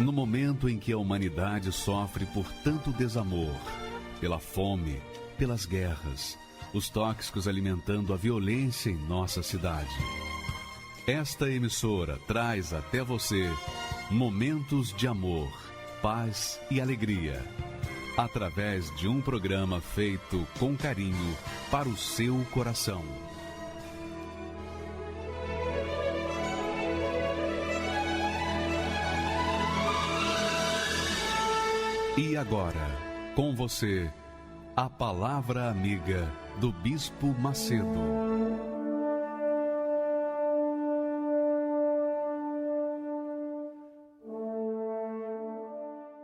No momento em que a humanidade sofre por tanto desamor, pela fome, pelas guerras, os tóxicos alimentando a violência em nossa cidade. Esta emissora traz até você momentos de amor, paz e alegria, através de um programa feito com carinho para o seu coração. E agora, com você, a Palavra Amiga do Bispo Macedo.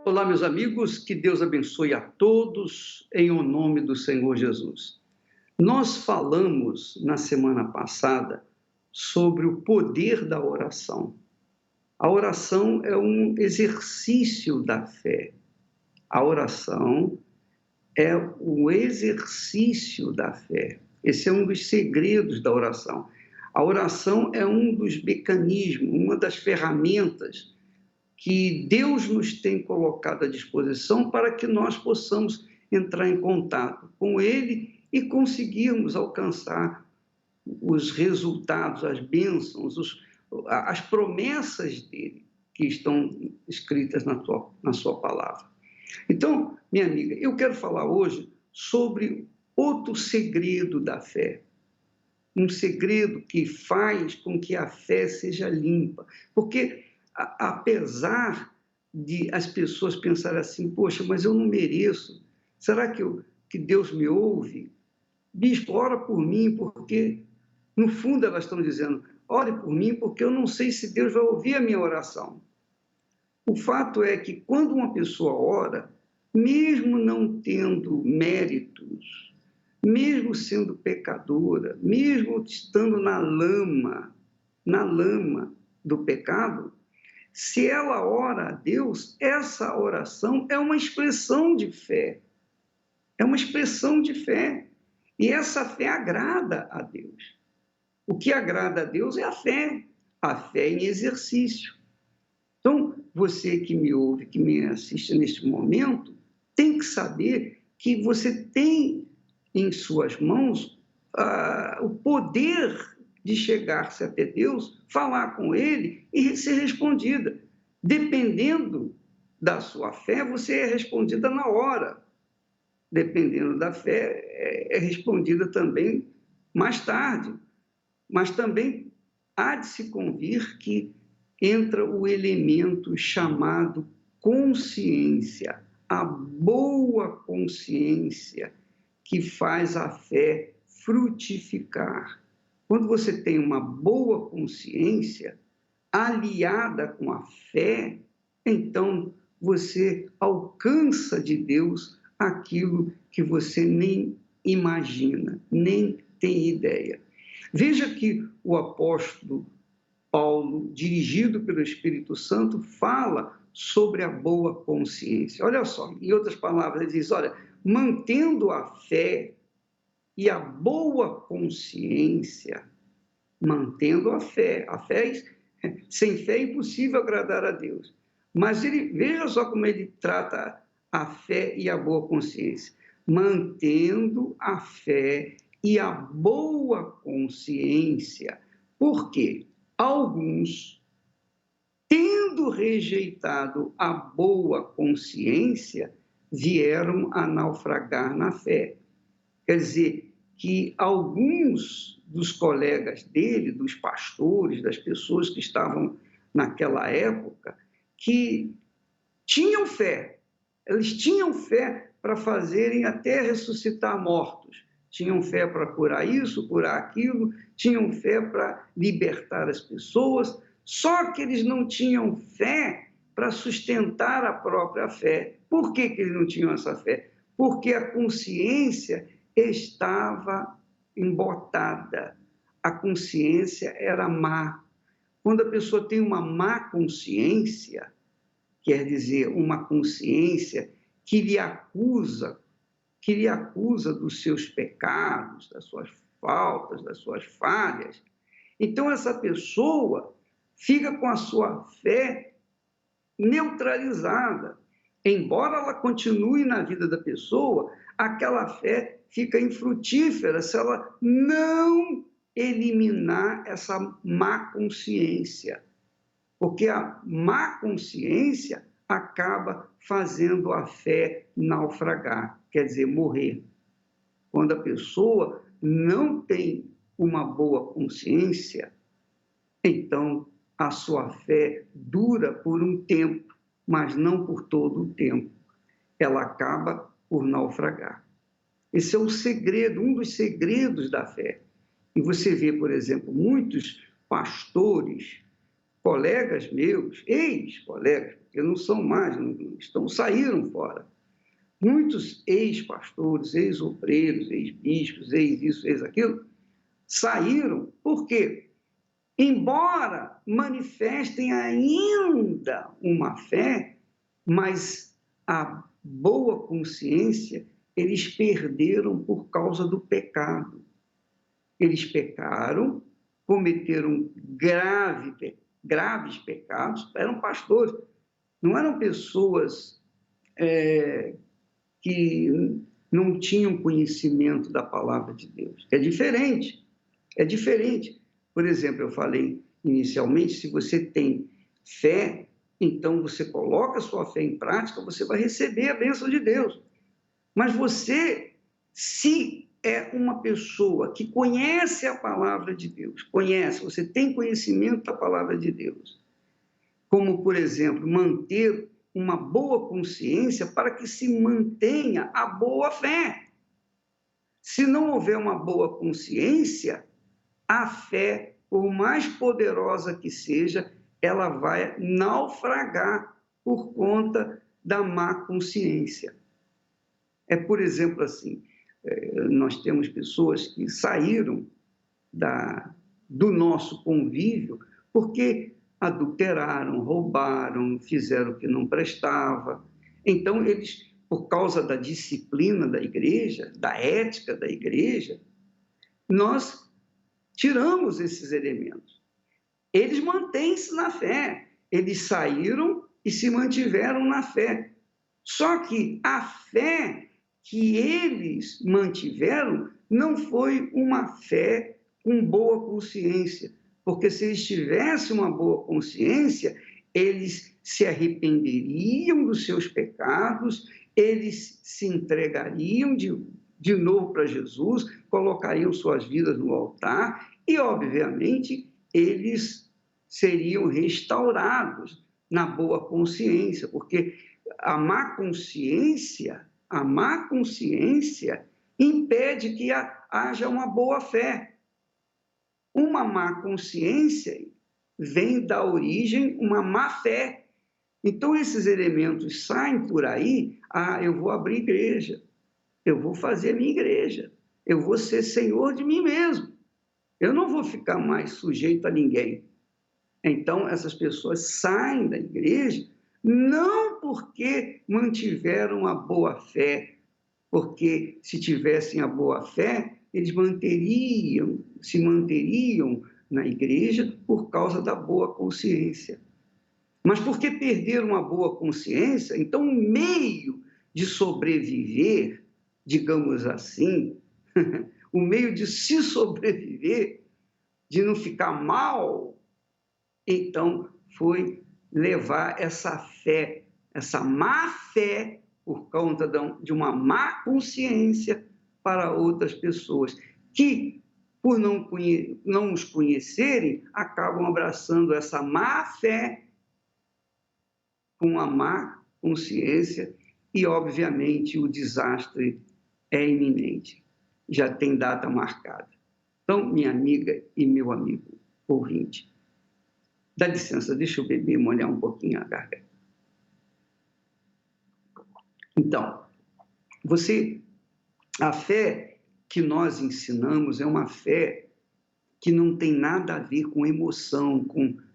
Olá, meus amigos, que Deus abençoe a todos em o nome do Senhor Jesus. Nós falamos na semana passada sobre o poder da oração. A oração é um exercício da fé. A oração é o exercício da fé. Esse é um dos segredos da oração. A oração é um dos mecanismos, uma das ferramentas que Deus nos tem colocado à disposição para que nós possamos entrar em contato com Ele e conseguirmos alcançar os resultados, as bênçãos, as promessas dEle que estão escritas na sua palavra. Então, minha amiga, eu quero falar hoje sobre outro segredo da fé. Um segredo que faz com que a fé seja limpa. Porque, apesar de as pessoas pensarem assim, poxa, mas eu não mereço. Será que Deus me ouve? Bispo, ora por mim, porque, no fundo, elas estão dizendo, ore por mim, porque eu não sei se Deus vai ouvir a minha oração. O fato é que quando uma pessoa ora, mesmo não tendo méritos, mesmo sendo pecadora, mesmo estando na lama do pecado, se ela ora a Deus, essa oração é uma expressão de fé. É uma expressão de fé. E essa fé agrada a Deus. O que agrada a Deus é a fé em exercício. Então, você que me ouve, que me assiste neste momento, tem que saber que você tem em suas mãos o poder de chegar-se até Deus, falar com Ele e ser respondida. Dependendo da sua fé, você é respondida na hora. Dependendo da fé, é respondida também mais tarde. Mas também há de se convir que entra o elemento chamado consciência, a boa consciência que faz a fé frutificar. Quando você tem uma boa consciência aliada com a fé, então você alcança de Deus aquilo que você nem imagina, nem tem ideia. Veja que o apóstolo Paulo, dirigido pelo Espírito Santo, fala sobre a boa consciência. Olha só, em outras palavras, ele diz, olha, mantendo a fé e a boa consciência, mantendo a fé. Sem fé é impossível agradar a Deus. Mas veja só como ele trata a fé e a boa consciência. Mantendo a fé e a boa consciência. Por quê? Alguns, tendo rejeitado a boa consciência, vieram a naufragar na fé. Quer dizer, que alguns dos colegas dele, dos pastores, das pessoas que estavam naquela época, que tinham fé, eles tinham fé para fazerem até ressuscitar mortos. Tinham fé para curar isso, curar aquilo, tinham fé para libertar as pessoas, só que eles não tinham fé para sustentar a própria fé. Por que eles não tinham essa fé? Porque a consciência estava embotada, a consciência era má. Quando a pessoa tem uma má consciência, quer dizer, uma consciência que lhe acusa dos seus pecados, das suas faltas, das suas falhas. Então, essa pessoa fica com a sua fé neutralizada. Embora ela continue na vida da pessoa, aquela fé fica infrutífera se ela não eliminar essa má consciência. Porque a má consciência acaba fazendo a fé naufragar, quer dizer, morrer. Quando a pessoa não tem uma boa consciência, então a sua fé dura por um tempo, mas não por todo o tempo. Ela acaba por naufragar. Esse é o segredo, um dos segredos da fé. E você vê, por exemplo, muitos pastores, colegas meus, ex-colegas, porque não são mais, saíram fora. Muitos ex-pastores, ex-obreiros, ex-bispos, ex-isso, ex-aquilo, saíram. Por quê? Embora manifestem ainda uma fé, mas a boa consciência eles perderam por causa do pecado. Eles pecaram, cometeram graves pecados, eram pastores, não eram pessoas que não tinham conhecimento da palavra de Deus. É diferente. Por exemplo, eu falei inicialmente, se você tem fé, então você coloca a sua fé em prática, você vai receber a bênção de Deus. Mas você, se é uma pessoa que conhece a palavra de Deus, você tem conhecimento da palavra de Deus, como, por exemplo, manter uma boa consciência para que se mantenha a boa fé. Se não houver uma boa consciência, a fé, por mais poderosa que seja, ela vai naufragar por conta da má consciência. É, por exemplo, assim, nós temos pessoas que saíram do nosso convívio porque adulteraram, roubaram, fizeram o que não prestava. Então, eles, por causa da disciplina da igreja, da ética da igreja, nós tiramos esses elementos. Eles mantêm-se na fé, eles saíram e se mantiveram na fé. Só que a fé que eles mantiveram não foi uma fé com boa consciência, porque se eles tivessem uma boa consciência, eles se arrependeriam dos seus pecados, eles se entregariam de novo para Jesus, colocariam suas vidas no altar e, obviamente, eles seriam restaurados na boa consciência, porque a má consciência impede que haja uma boa fé. Uma má consciência vem da origem uma má fé. Então, esses elementos saem por aí, eu vou abrir igreja, eu vou fazer a minha igreja, eu vou ser senhor de mim mesmo, eu não vou ficar mais sujeito a ninguém. Então, essas pessoas saem da igreja não porque mantiveram a boa fé, porque se tivessem a boa fé, eles se manteriam na igreja por causa da boa consciência. Mas porque perderam a boa consciência, então o meio de sobreviver, digamos assim, o meio de se sobreviver, de não ficar mal, então foi levar essa fé, essa má fé, por conta de uma má consciência para outras pessoas, que, por não os conhecerem, acabam abraçando essa má fé com a má consciência e, obviamente, o desastre é iminente, já tem data marcada. Então, minha amiga e meu amigo ouvinte, dá licença, deixa eu beber, molhar um pouquinho a garganta. Então, a fé que nós ensinamos é uma fé que não tem nada a ver com emoção,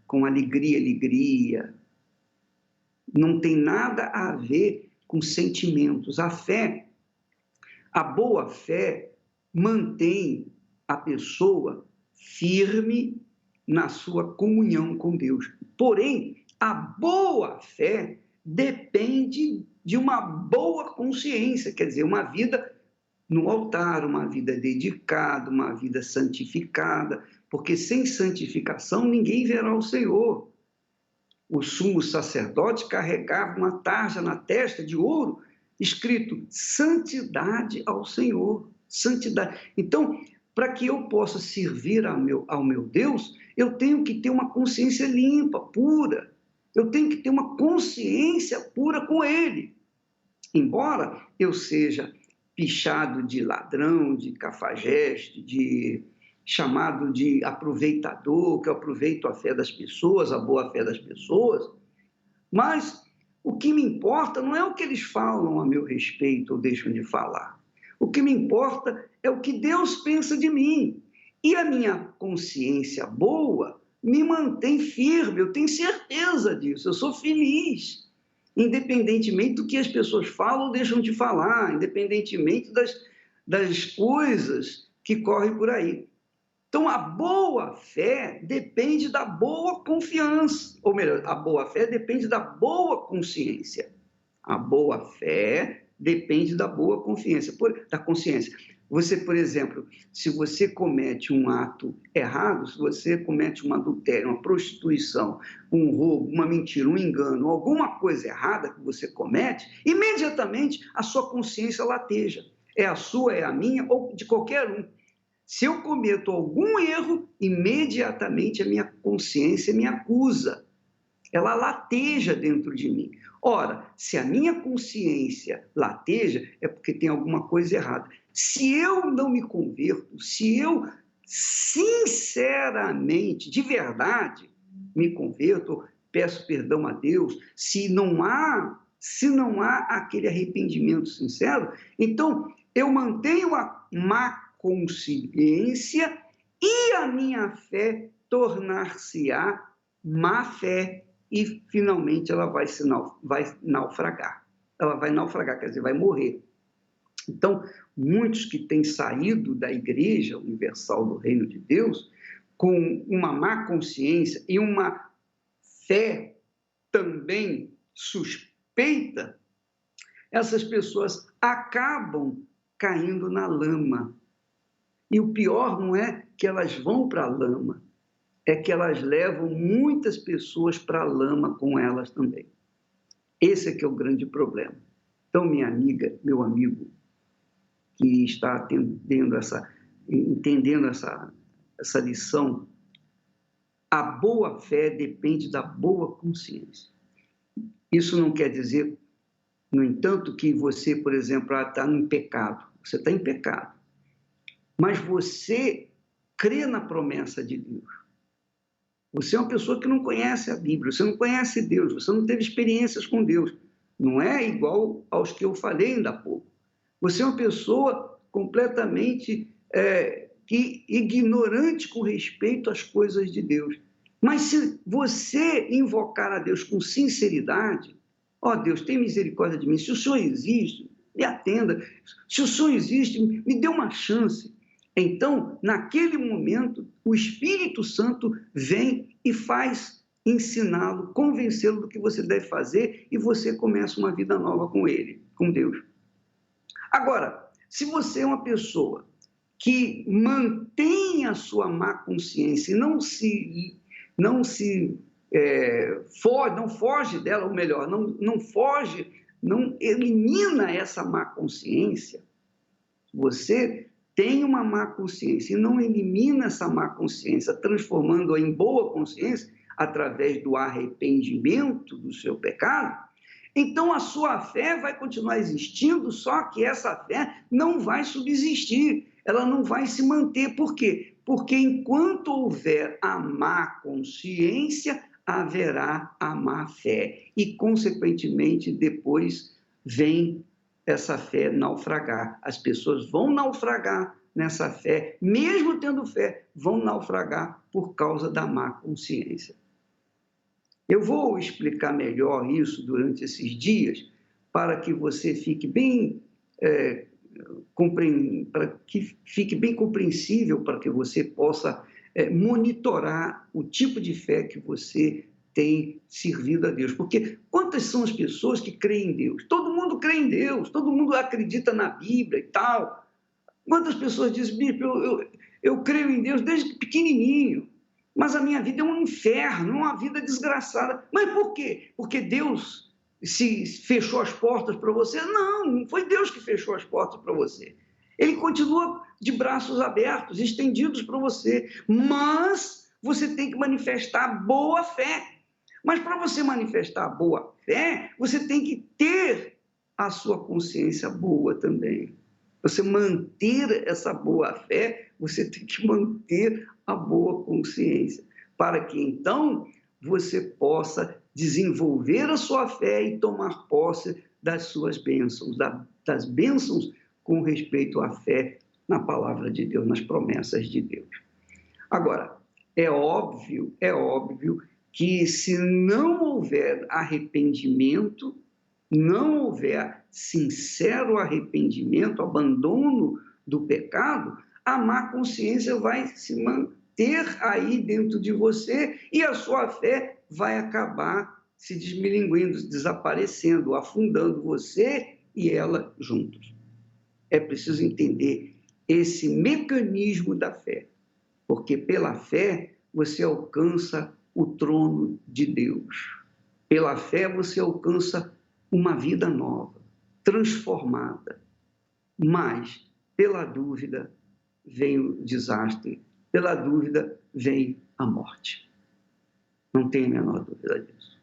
com alegria, não tem nada a ver com sentimentos. A boa fé mantém a pessoa firme na sua comunhão com Deus. Porém, a boa fé depende de uma boa consciência, quer dizer, uma vida no altar, uma vida dedicada, uma vida santificada, porque sem santificação ninguém verá o Senhor. O sumo sacerdote carregava uma tarja na testa de ouro, escrito santidade ao Senhor, santidade. Então, para que eu possa servir ao meu Deus, eu tenho que ter uma consciência limpa, pura. Eu tenho que ter uma consciência pura com Ele. Embora eu seja pichado de ladrão, de cafajeste, de chamado de aproveitador, que eu aproveito a fé das pessoas, a boa fé das pessoas, mas o que me importa não é o que eles falam a meu respeito ou deixam de falar. O que me importa é o que Deus pensa de mim. E a minha consciência boa me mantém firme, eu tenho certeza disso, eu sou feliz, independentemente do que as pessoas falam ou deixam de falar, independentemente das coisas que correm por aí. Então, a boa fé depende da boa confiança, ou melhor, a boa fé depende da boa consciência. A boa fé depende da boa consciência. Você, por exemplo, se você comete um ato errado, se você comete um adultério, uma prostituição, um roubo, uma mentira, um engano, alguma coisa errada que você comete, imediatamente a sua consciência lateja. É a sua, é a minha ou de qualquer um. Se eu cometo algum erro, imediatamente a minha consciência me acusa. Ela lateja dentro de mim. Ora, se a minha consciência lateja, é porque tem alguma coisa errada. Se eu não me converto, se eu sinceramente, de verdade, me converto, peço perdão a Deus, se não há aquele arrependimento sincero, então eu mantenho a má consciência e a minha fé tornar-se-á má fé e finalmente ela vai naufragar. Ela vai naufragar, quer dizer, vai morrer. Então, muitos que têm saído da Igreja Universal do Reino de Deus com uma má consciência e uma fé também suspeita, essas pessoas acabam caindo na lama. E o pior não é que elas vão para a lama, é que elas levam muitas pessoas para a lama com elas também. Esse é que é o grande problema. Então, minha amiga, meu amigo, que está entendendo essa lição, a boa fé depende da boa consciência. Isso não quer dizer, no entanto, que você, por exemplo, está em pecado. Você está em pecado. Mas você crê na promessa de Deus. Você é uma pessoa que não conhece a Bíblia, você não conhece Deus, você não teve experiências com Deus. Não é igual aos que eu falei ainda há pouco. Você é uma pessoa completamente ignorante com respeito às coisas de Deus. Mas se você invocar a Deus com sinceridade, ó Deus, tem misericórdia de mim, se o Senhor existe, me atenda, se o Senhor existe, me dê uma chance. Então, naquele momento, o Espírito Santo vem e faz ensiná-lo, convencê-lo do que você deve fazer e você começa uma vida nova com ele, com Deus. Agora, se você é uma pessoa que mantém a sua má consciência e não foge dela, ou melhor, não elimina essa má consciência, você tem uma má consciência e não elimina essa má consciência, transformando-a em boa consciência através do arrependimento do seu pecado, então a sua fé vai continuar existindo, só que essa fé não vai subsistir, ela não vai se manter. Por quê? Porque enquanto houver a má consciência, haverá a má fé e, consequentemente, depois vem essa fé naufragar. As pessoas vão naufragar nessa fé, mesmo tendo fé, vão naufragar por causa da má consciência. Eu vou explicar melhor isso durante esses dias, para que você fique bem, compreensível, para que você possa monitorar o tipo de fé que você tem servido a Deus. Porque quantas são as pessoas que creem em Deus? Todo mundo crê em Deus, todo mundo acredita na Bíblia e tal. Quantas pessoas dizem, Bispo, eu creio em Deus desde pequenininho, mas a minha vida é um inferno, uma vida desgraçada. Mas por quê? Porque Deus se fechou as portas para você? Não foi Deus que fechou as portas para você. Ele continua de braços abertos, estendidos para você, mas você tem que manifestar boa fé. Mas para você manifestar boa fé, você tem que ter a sua consciência boa também. Você manter essa boa fé, você tem que manter a boa consciência, para que então você possa desenvolver a sua fé e tomar posse das suas bênçãos, das bênçãos com respeito à fé na palavra de Deus, nas promessas de Deus. Agora, é óbvio que se não houver arrependimento, não houver sincero arrependimento, abandono do pecado, a má consciência vai se manter aí dentro de você e a sua fé vai acabar se desmilinguindo, desaparecendo, afundando você e ela juntos. É preciso entender esse mecanismo da fé, porque pela fé você alcança o trono de Deus. Pela fé você alcança uma vida nova, transformada. Mas, pela dúvida, vem o desastre, pela dúvida, vem a morte. Não tem a menor dúvida disso.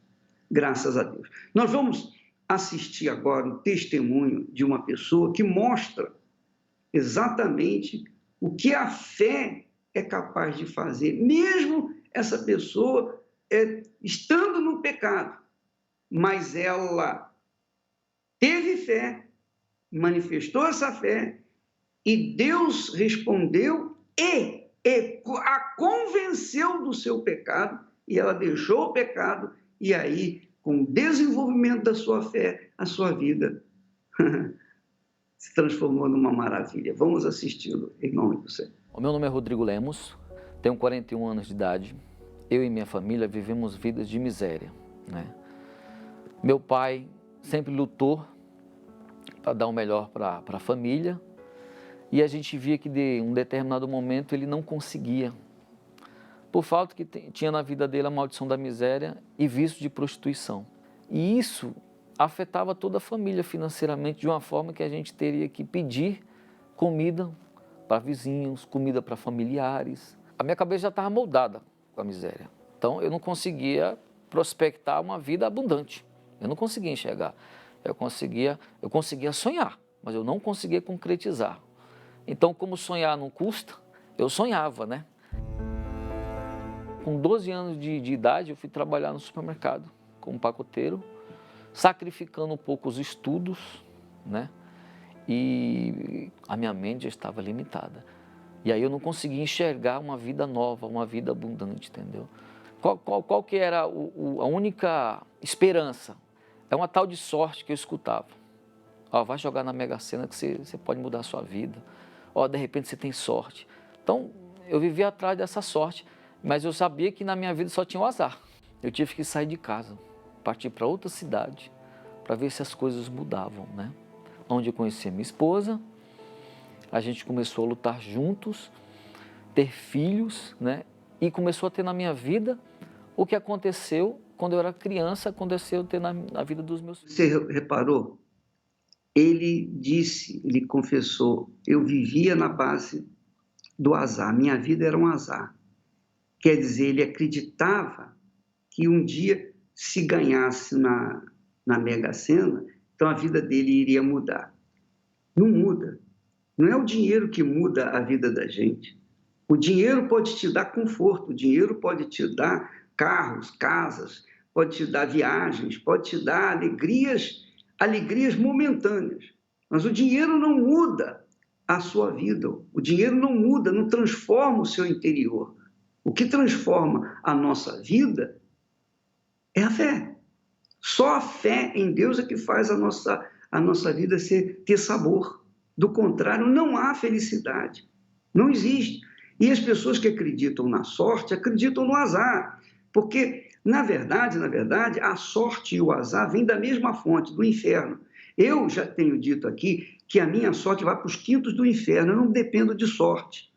Graças a Deus. Nós vamos assistir agora o testemunho de uma pessoa que mostra exatamente o que a fé é capaz de fazer, mesmo essa pessoa estando no pecado, mas ela teve fé, manifestou essa fé, e Deus respondeu e a convenceu do seu pecado, e ela deixou o pecado, e aí, com o desenvolvimento da sua fé, a sua vida se transformou numa maravilha. Vamos assisti-lo em nome do Senhor. O meu nome é Rodrigo Lemos, tenho 41 anos de idade. Eu e minha família vivemos vidas de miséria, né? Meu pai sempre lutou para dar o melhor para a família, e a gente via que de um determinado momento ele não conseguia, por falta que tinha na vida dele a maldição da miséria e vício de prostituição. E isso afetava toda a família financeiramente de uma forma que a gente teria que pedir comida para vizinhos, comida para familiares. A minha cabeça já estava moldada com a miséria. Então eu não conseguia prospectar uma vida abundante. Eu não conseguia enxergar. Eu conseguia sonhar, mas eu não conseguia concretizar. Então, como sonhar não custa, eu sonhava, né? Com 12 anos de idade, eu fui trabalhar no supermercado como pacoteiro, sacrificando um pouco os estudos, né? E a minha mente já estava limitada. E aí eu não conseguia enxergar uma vida nova, uma vida abundante, entendeu? Qual que era a única esperança? É uma tal de sorte que eu escutava. Ó, vai jogar na Mega Sena que você pode mudar a sua vida. Ó, de repente você tem sorte. Então, eu vivia atrás dessa sorte, mas eu sabia que na minha vida só tinha o azar. Eu tive que sair de casa, partir para outra cidade, para ver se as coisas mudavam, né? Onde eu conheci a minha esposa, a gente começou a lutar juntos, ter filhos, né? E começou a ter na minha vida o que aconteceu quando eu era criança, aconteceu ter na vida dos meus filhos. Você reparou? Ele disse, ele confessou, eu vivia na base do azar, minha vida era um azar. Quer dizer, ele acreditava que um dia, se ganhasse na Mega Sena, então a vida dele iria mudar. Não muda. Não é o dinheiro que muda a vida da gente. O dinheiro pode te dar conforto, o dinheiro pode te dar carros, casas, pode te dar viagens, pode te dar alegrias momentâneas. Mas o dinheiro não muda a sua vida. O dinheiro não muda, não transforma o seu interior. O que transforma a nossa vida é a fé. Só a fé em Deus é que faz a nossa vida ter sabor. Do contrário, não há felicidade. Não existe. E as pessoas que acreditam na sorte, acreditam no azar. Porque, na verdade, a sorte e o azar vêm da mesma fonte, do inferno. Eu já tenho dito aqui que a minha sorte vai para os quintos do inferno, eu não dependo de sorte.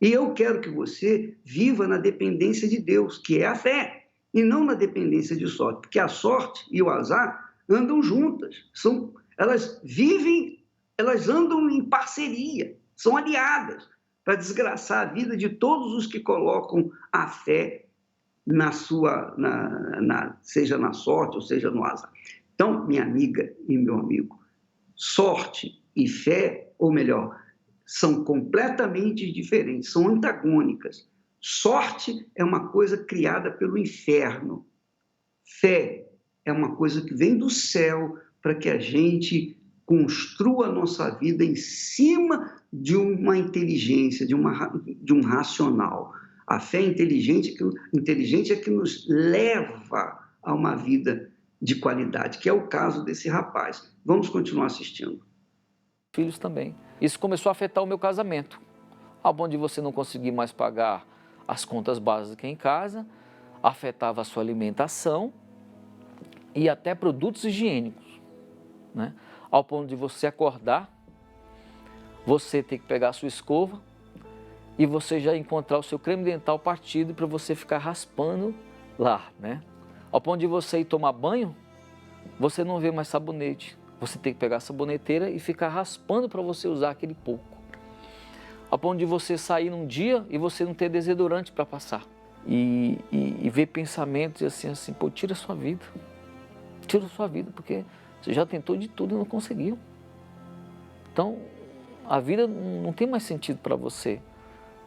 E eu quero que você viva na dependência de Deus, que é a fé, e não na dependência de sorte, porque a sorte e o azar andam juntas, elas andam em parceria, são aliadas para desgraçar a vida de todos os que colocam a fé seja na sorte ou seja no azar. Então, minha amiga e meu amigo, sorte e fé, ou melhor, são completamente diferentes, são antagônicas. Sorte é uma coisa criada pelo inferno. Fé é uma coisa que vem do céu para que a gente construa a nossa vida em cima de uma inteligência, de um racional. A fé inteligente é que nos leva a uma vida de qualidade, que é o caso desse rapaz. Vamos continuar assistindo. Filhos também. Isso começou a afetar o meu casamento, ao ponto de você não conseguir mais pagar as contas básicas em casa, afetava a sua alimentação e até produtos higiênicos, né? Ao ponto de você acordar, você ter que pegar a sua escova e você já encontrar o seu creme dental partido para você ficar raspando lá, né? Ao ponto de você ir tomar banho, você não vê mais sabonete. Você tem que pegar a saboneteira e ficar raspando para você usar aquele pouco. Ao ponto de você sair num dia e você não ter desodorante para passar. E ver pensamentos assim, pô, tira a sua vida. Tira a sua vida, porque você já tentou de tudo e não conseguiu. Então, a vida não tem mais sentido para você,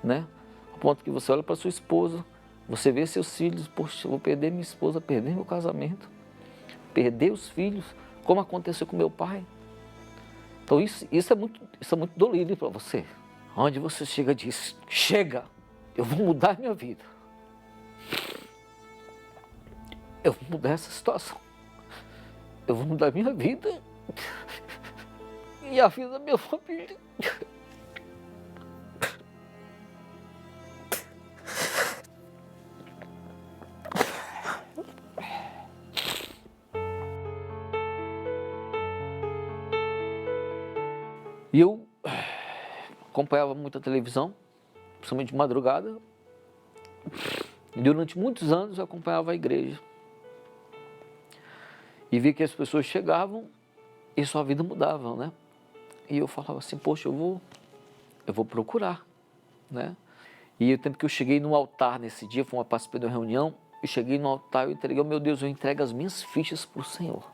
né? Ao ponto que você olha para sua esposa, você vê seus filhos, poxa, eu vou perder minha esposa, perder meu casamento, perder os filhos, como aconteceu com meu pai. Então isso é muito dolorido para você. Onde você chega e diz, chega, eu vou mudar minha vida. Eu vou mudar essa situação. Eu vou mudar minha vida e a vida da minha família. E eu acompanhava muita televisão, principalmente de madrugada. E durante muitos anos eu acompanhava a igreja. E vi que as pessoas chegavam e sua vida mudava, né? E eu falava assim, poxa, eu vou procurar, né? E o tempo que eu cheguei no altar nesse dia, participei de uma reunião, eu cheguei no altar e entreguei, meu Deus, eu entrego as minhas fichas para o Senhor.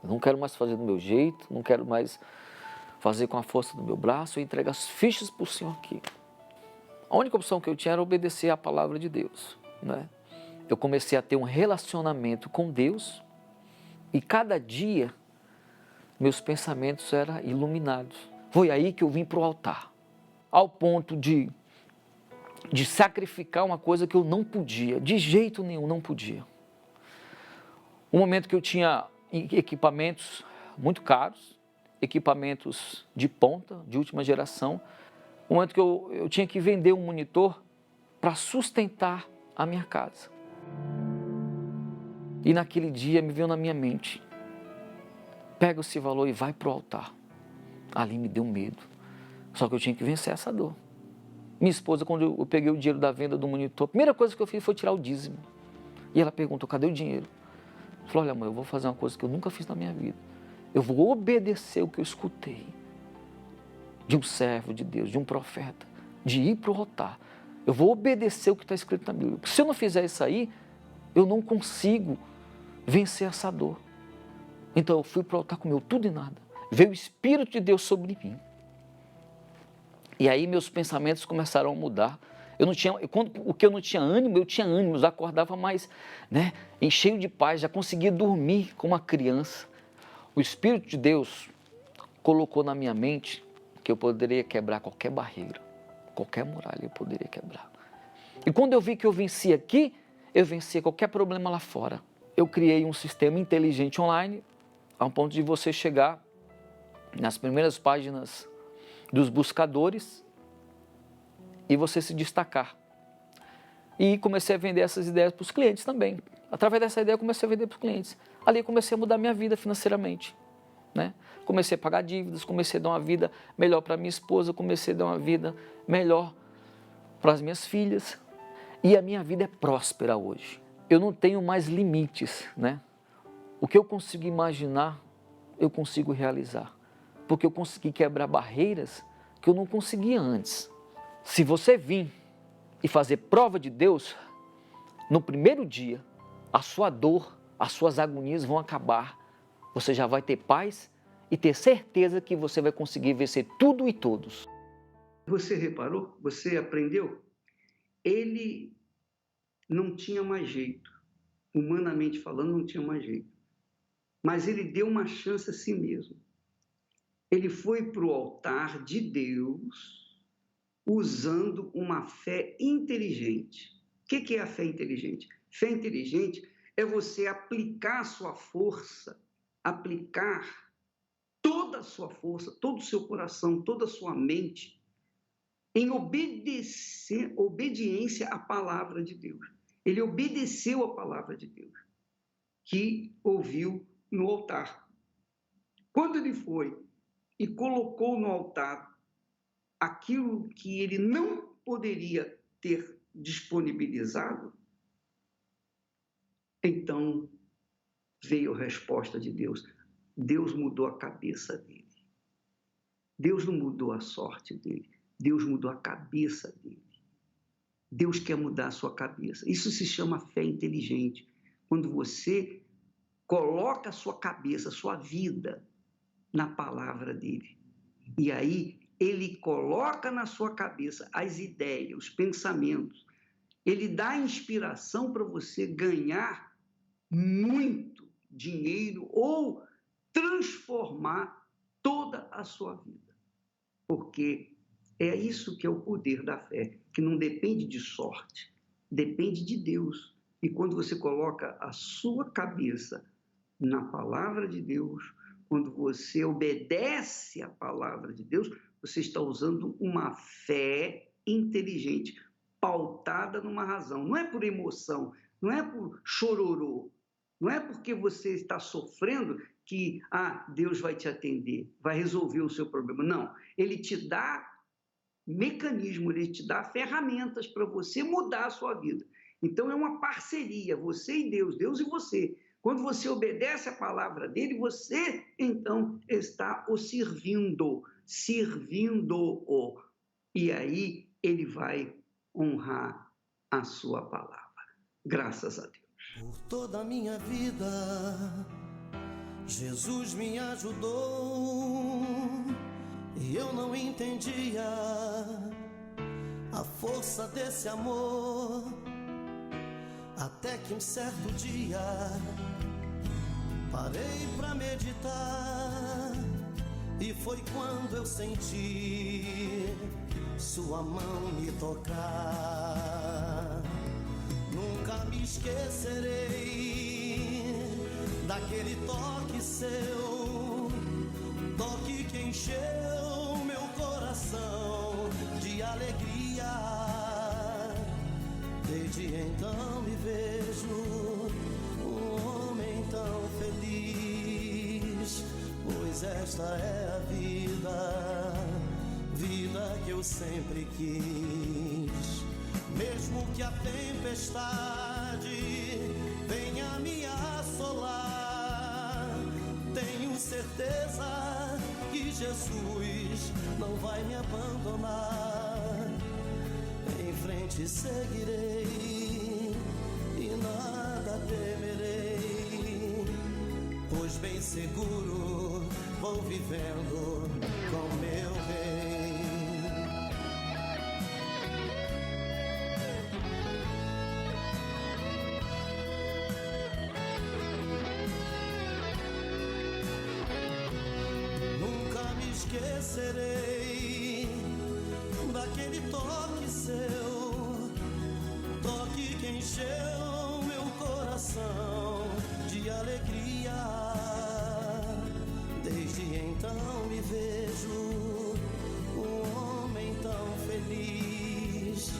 Eu não quero mais fazer do meu jeito, não quero mais fazer com a força do meu braço, eu entrego as fichas para o Senhor aqui. A única opção que eu tinha era obedecer à palavra de Deus, né? Eu comecei a ter um relacionamento com Deus e cada dia meus pensamentos eram iluminados. Foi aí que eu vim para o altar, ao ponto de sacrificar uma coisa que eu não podia, de jeito nenhum não podia. Um momento que eu tinha equipamentos muito caros, equipamentos de ponta, de última geração, um momento que eu tinha que vender um monitor para sustentar a minha casa. E naquele dia me veio na minha mente, pega esse valor e vai para o altar. Ali me deu medo, só que eu tinha que vencer essa dor. Minha esposa, quando eu peguei o dinheiro da venda do monitor, a primeira coisa que eu fiz foi tirar o dízimo. E ela perguntou, cadê o dinheiro? Eu falei, olha mãe, eu vou fazer uma coisa que eu nunca fiz na minha vida. Eu vou obedecer o que eu escutei de um servo de Deus, de um profeta, de ir para o altar. Eu vou obedecer o que está escrito na Bíblia. Se eu não fizer isso aí, eu não consigo vencer essa dor. Então eu fui para o altar com meu tudo e nada. Veio o Espírito de Deus sobre mim. E aí meus pensamentos começaram a mudar. O que eu não tinha ânimo, eu tinha ânimo, eu acordava mais, né, cheio de paz, já conseguia dormir como uma criança. O Espírito de Deus colocou na minha mente que eu poderia quebrar qualquer barreira, qualquer muralha eu poderia quebrar. E quando eu vi que eu vencia aqui, eu vencia qualquer problema lá fora. Eu criei um sistema inteligente online, a um ponto de você chegar nas primeiras páginas dos buscadores e você se destacar. E comecei a vender essas ideias para os clientes também. Através dessa ideia, eu comecei a vender para os clientes. Ali eu comecei a mudar minha vida financeiramente, né? Comecei a pagar dívidas, comecei a dar uma vida melhor para minha esposa, comecei a dar uma vida melhor para as minhas filhas. E a minha vida é próspera hoje. Eu não tenho mais limites, né? O que eu consigo imaginar, eu consigo realizar. Porque eu consegui quebrar barreiras que eu não conseguia antes. Se você vir e fazer prova de Deus, no primeiro dia, a sua dor, as suas agonias vão acabar. Você já vai ter paz e ter certeza que você vai conseguir vencer tudo e todos. Você reparou? Você aprendeu? Ele não tinha mais jeito. Humanamente falando, não tinha mais jeito. Mas ele deu uma chance a si mesmo. Ele foi para o altar de Deus usando uma fé inteligente. O que é a fé inteligente? Fé inteligente é você aplicar a sua força, aplicar toda a sua força, todo o seu coração, toda a sua mente em obediência à palavra de Deus. Ele obedeceu à palavra de Deus, que ouviu no altar. Quando ele foi e colocou no altar aquilo que ele não poderia ter disponibilizado, então veio a resposta de Deus. Deus mudou a cabeça dele. Deus não mudou a sorte dele. Deus mudou a cabeça dele. Deus quer mudar a sua cabeça. Isso se chama fé inteligente. Quando você coloca a sua cabeça, a sua vida na palavra dele. E aí ele coloca na sua cabeça as ideias, os pensamentos. Ele dá inspiração para você ganhar muito dinheiro ou transformar toda a sua vida. Porque é isso que é o poder da fé, que não depende de sorte, depende de Deus. E quando você coloca a sua cabeça na palavra de Deus, quando você obedece à palavra de Deus, você está usando uma fé inteligente, pautada numa razão. Não é por emoção, não é por chororô, não é porque você está sofrendo que Deus vai te atender, vai resolver o seu problema. Não, ele te dá mecanismo, ele te dá ferramentas para você mudar a sua vida. Então é uma parceria, você e Deus, Deus e você. Quando você obedece a palavra dele, você então está o servindo-o. E aí ele vai honrar a sua palavra. Graças a Deus. Por toda a minha vida, Jesus me ajudou e eu não entendia a força desse amor, até que um certo dia parei pra meditar e foi quando eu senti sua mão me tocar. Nunca me esquecerei daquele toque seu, toque que encheu meu coração de alegria. Desde então me vejo um homem tão feliz, pois esta é a vida que eu sempre quis. Mesmo que a tempestade venha me assolar, tenho certeza que Jesus não vai me abandonar. Em frente seguirei e nada temerei, pois bem seguro vou vivendo com meu bem. Esquecerei daquele toque seu, toque que encheu meu coração de alegria. Desde então me vejo um homem tão feliz,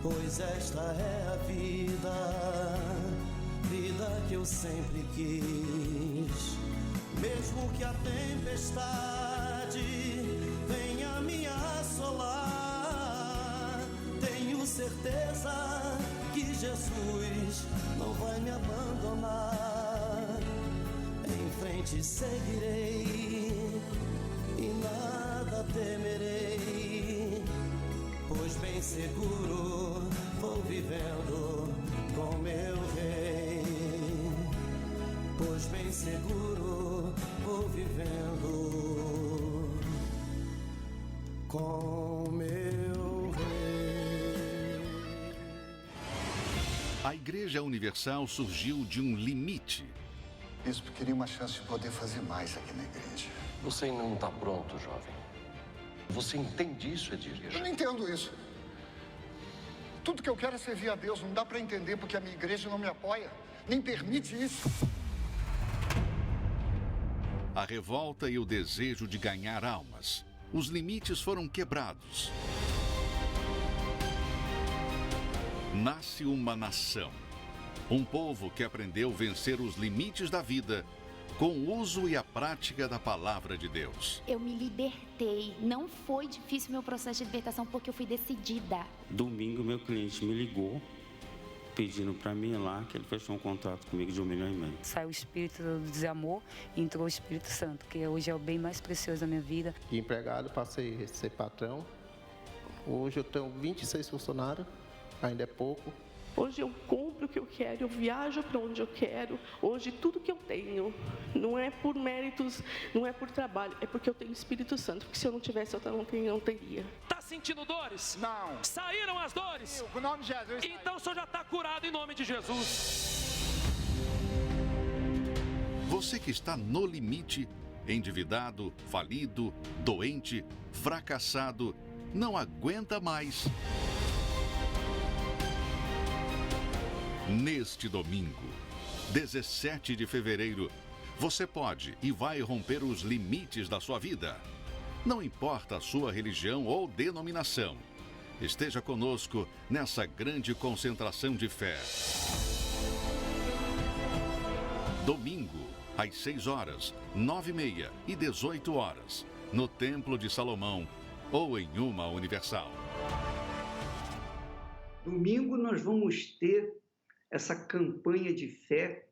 pois esta é a vida, vida que eu sempre quis. Mesmo que a tempestade venha me assolar, tenho certeza que Jesus não vai me abandonar. Em frente seguirei e nada temerei, pois bem seguro vou vivendo com meu Rei. Pois bem seguro vou vivendo com meu Rei. A Igreja Universal surgiu de um limite. Bispo, queria uma chance de poder fazer mais aqui na igreja. Você ainda não está pronto, jovem. Você entende isso, Edir? Eu não entendo isso. Tudo que eu quero é servir a Deus. Não dá para entender porque a minha igreja não me apoia, nem permite isso. A revolta e o desejo de ganhar almas. Os limites foram quebrados. Nasce uma nação. Um povo que aprendeu a vencer os limites da vida com o uso e a prática da palavra de Deus. Eu me libertei. Não foi difícil meu processo de libertação porque eu fui decidida. Domingo, meu cliente me ligou pedindo para mim ir lá, que ele fechou um contrato comigo de 1,5 milhão. Saiu o espírito do desamor e entrou o Espírito Santo, que hoje é o bem mais precioso da minha vida. De empregado, passei a ser patrão. Hoje eu tenho 26 funcionários, ainda é pouco. Hoje eu compro o que eu quero, eu viajo para onde eu quero. Hoje tudo que eu tenho não é por méritos, não é por trabalho, é porque eu tenho o Espírito Santo. Porque se eu não tivesse, eu não teria. Está sentindo dores? Não. Saíram as dores? Em nome de Jesus. Então o senhor já está curado em nome de Jesus. Você que está no limite, endividado, falido, doente, fracassado, não aguenta mais. Neste domingo, 17 de fevereiro, você pode e vai romper os limites da sua vida. Não importa a sua religião ou denominação. Esteja conosco nessa grande concentração de fé. Domingo, às 6 horas, 9h30 e 18 horas, no Templo de Salomão ou em uma Universal. Domingo nós vamos ter essa campanha de fé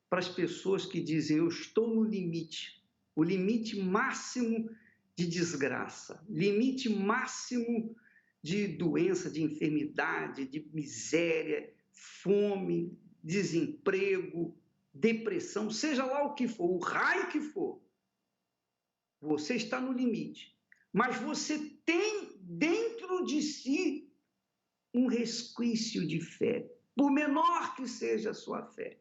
para as pessoas que dizem: eu estou no limite, o limite máximo de desgraça, limite máximo de doença, de enfermidade, de miséria, fome, desemprego, depressão, seja lá o que for, o raio que for. Você está no limite, mas você tem dentro de si um resquício de fé, por menor que seja a sua fé.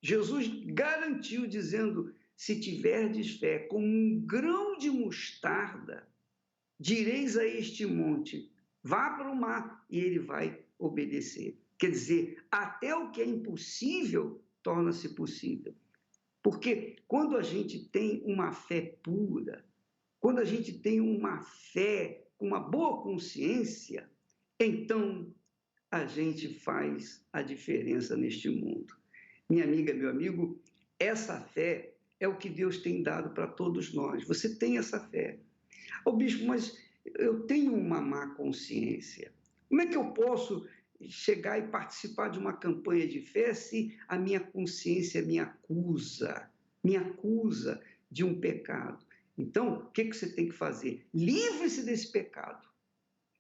Jesus garantiu dizendo: se tiverdes fé como um grão de mostarda, direis a este monte, vá para o mar, e ele vai obedecer. Quer dizer, até o que é impossível torna-se possível. Porque quando a gente tem uma fé pura, quando a gente tem uma fé com uma boa consciência, então a gente faz a diferença neste mundo. Minha amiga, meu amigo, essa fé é o que Deus tem dado para todos nós. Você tem essa fé. Ô bispo, mas eu tenho uma má consciência. Como é que eu posso chegar e participar de uma campanha de fé se a minha consciência me acusa de um pecado? Então, o que você tem que fazer? Livre-se desse pecado.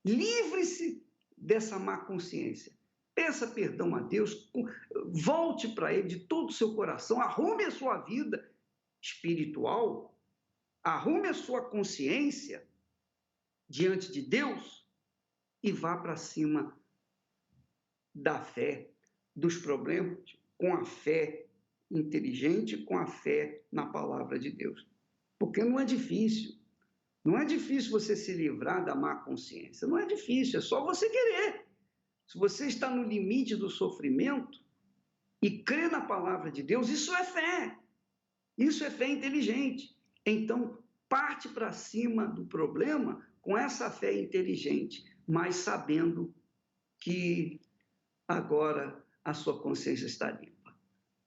Livre-se dessa má consciência. Peça perdão a Deus, volte para Ele de todo o seu coração, arrume a sua vida espiritual, arrume a sua consciência diante de Deus e vá para cima da fé, dos problemas, com a fé inteligente, com a fé na palavra de Deus. Porque não é difícil. Não é difícil você se livrar da má consciência. Não é difícil, é só você querer. Se você está no limite do sofrimento e crê na palavra de Deus, isso é fé. Isso é fé inteligente. Então, parte para cima do problema com essa fé inteligente, mas sabendo que agora a sua consciência está limpa.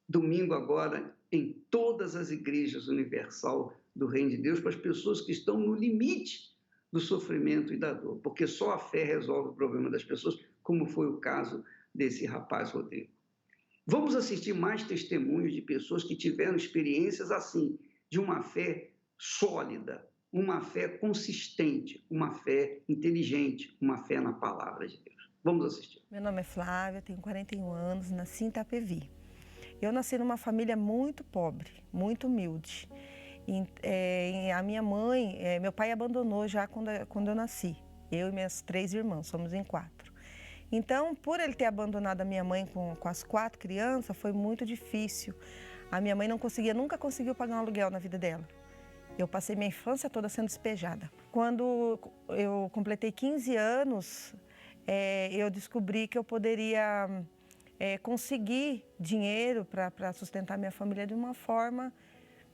Domingo agora, em todas as igrejas universal do Reino de Deus, para as pessoas que estão no limite do sofrimento e da dor, porque só a fé resolve o problema das pessoas, como foi o caso desse rapaz Rodrigo. Vamos assistir mais testemunhos de pessoas que tiveram experiências assim, de uma fé sólida, uma fé consistente, uma fé inteligente, uma fé na palavra de Deus. Vamos assistir. Meu nome é Flávia, tenho 41 anos, nasci em Itapevi. Eu nasci numa família muito pobre, muito humilde. A minha mãe, meu pai abandonou já quando eu nasci. Eu e minhas 3 irmãs, somos em 4. Então, por ele ter abandonado a minha mãe com as 4 crianças, foi muito difícil. A minha mãe nunca conseguiu pagar um aluguel na vida dela. Eu passei minha infância toda sendo despejada. Quando eu completei 15 anos, eu descobri que eu poderia conseguir dinheiro para sustentar minha família de uma forma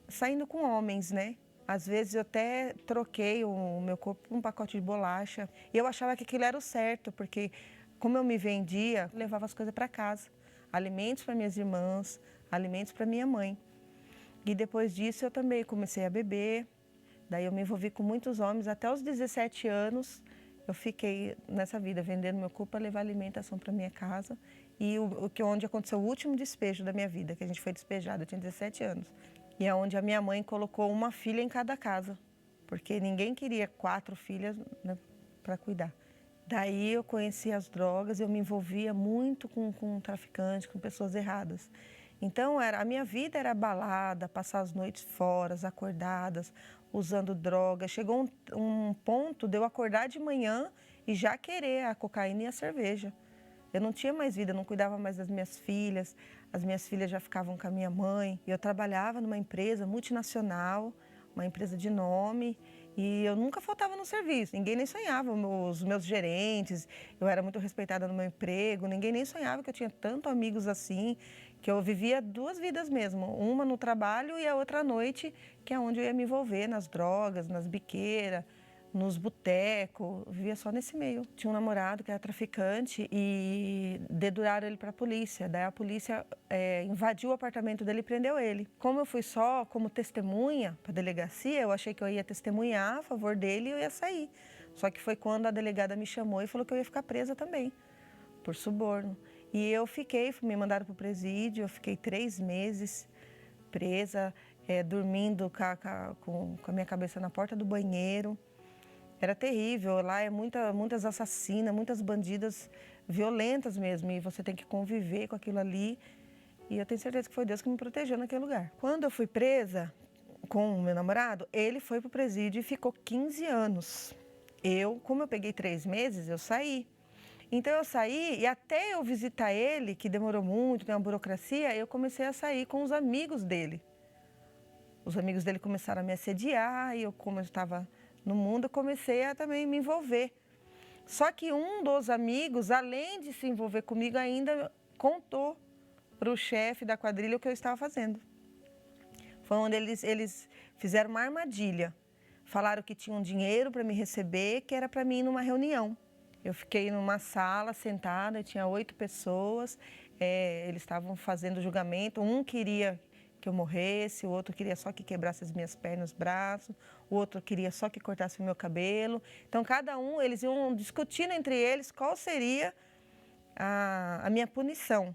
saindo com homens, né? Às vezes eu até troquei o meu corpo por um pacote de bolacha. E eu achava que aquilo era o certo, porque como eu me vendia, eu levava as coisas para casa. Alimentos para minhas irmãs, alimentos para minha mãe. E depois disso eu também comecei a beber. Daí eu me envolvi com muitos homens. Até os 17 anos eu fiquei nessa vida, vendendo meu corpo para levar alimentação para minha casa. E onde aconteceu o último despejo da minha vida, que a gente foi despejado, eu tinha 17 anos. E é onde a minha mãe colocou uma filha em cada casa, porque ninguém queria 4 filhas, né, para cuidar. Daí eu conheci as drogas, eu me envolvia muito com traficantes, com pessoas erradas. Então a minha vida era balada, passar as noites fora, acordadas, usando drogas. Chegou um ponto de eu acordar de manhã e já querer a cocaína e a cerveja. Eu não tinha mais vida, eu não cuidava mais das minhas filhas, as minhas filhas já ficavam com a minha mãe. Eu trabalhava numa empresa multinacional, uma empresa de nome, e eu nunca faltava no serviço, ninguém nem sonhava, os meus gerentes, eu era muito respeitada no meu emprego, ninguém nem sonhava que eu tinha tantos amigos assim, que eu vivia 2 vidas mesmo, uma no trabalho e a outra à noite, que é onde eu ia me envolver, nas drogas, nas biqueiras, nos botecos, vivia só nesse meio. Tinha um namorado que era traficante e deduraram ele para a polícia. Daí a polícia invadiu o apartamento dele e prendeu ele. Como eu fui só como testemunha para a delegacia, eu achei que eu ia testemunhar a favor dele e eu ia sair. Só que foi quando a delegada me chamou e falou que eu ia ficar presa também, por suborno. E eu me mandaram para o presídio, eu fiquei 3 meses presa, dormindo com a minha cabeça na porta do banheiro. Era terrível, lá muitas assassinas, muitas bandidas violentas mesmo, e você tem que conviver com aquilo ali. E eu tenho certeza que foi Deus que me protegeu naquele lugar. Quando eu fui presa com o meu namorado, ele foi para o presídio e ficou 15 anos. Como eu peguei 3 meses, eu saí. Então eu saí e até eu visitar ele, que demorou muito, tem uma burocracia, eu comecei a sair com os amigos dele. Os amigos dele começaram a me assediar e como eu estava no mundo, eu comecei a também me envolver. Só que um dos amigos, além de se envolver comigo, ainda contou para o chefe da quadrilha o que eu estava fazendo. Foi onde eles fizeram uma armadilha. Falaram que tinham dinheiro para me receber, que era para mim ir numa reunião. Eu fiquei numa sala sentada, tinha 8 pessoas, eles estavam fazendo julgamento, um queria que eu morresse, o outro queria só que quebrasse as minhas pernas, os braços, o outro queria só que cortasse o meu cabelo. Então, eles iam discutindo entre eles qual seria a minha punição.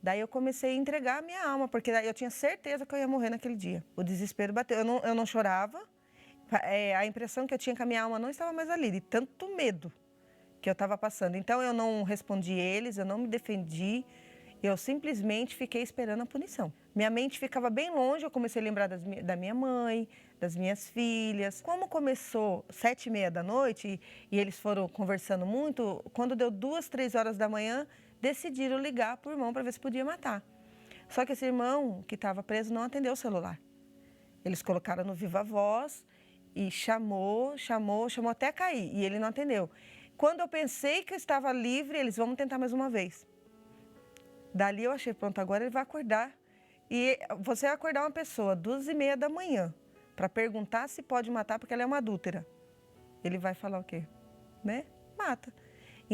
Daí eu comecei a entregar a minha alma, porque daí eu tinha certeza que eu ia morrer naquele dia. O desespero bateu, eu não chorava, a impressão que eu tinha que a minha alma não estava mais ali, de tanto medo que eu estava passando. Então, eu não respondi eles, eu não me defendi, eu simplesmente fiquei esperando a punição. Minha mente ficava bem longe, eu comecei a lembrar da minha mãe, das minhas filhas. Como começou 7h30 da noite e eles foram conversando muito, quando deu 2, 3 horas da manhã, decidiram ligar para o irmão para ver se podia matar. Só que esse irmão que estava preso não atendeu o celular. Eles colocaram no viva voz e chamou até cair e ele não atendeu. Quando eu pensei que eu estava livre, eles vão tentar mais uma vez. Dali eu achei, pronto, agora ele vai acordar. E você vai acordar uma pessoa 2h30 da manhã para perguntar se pode matar porque ela é uma adúltera. Ele vai falar o quê? Né? Mata.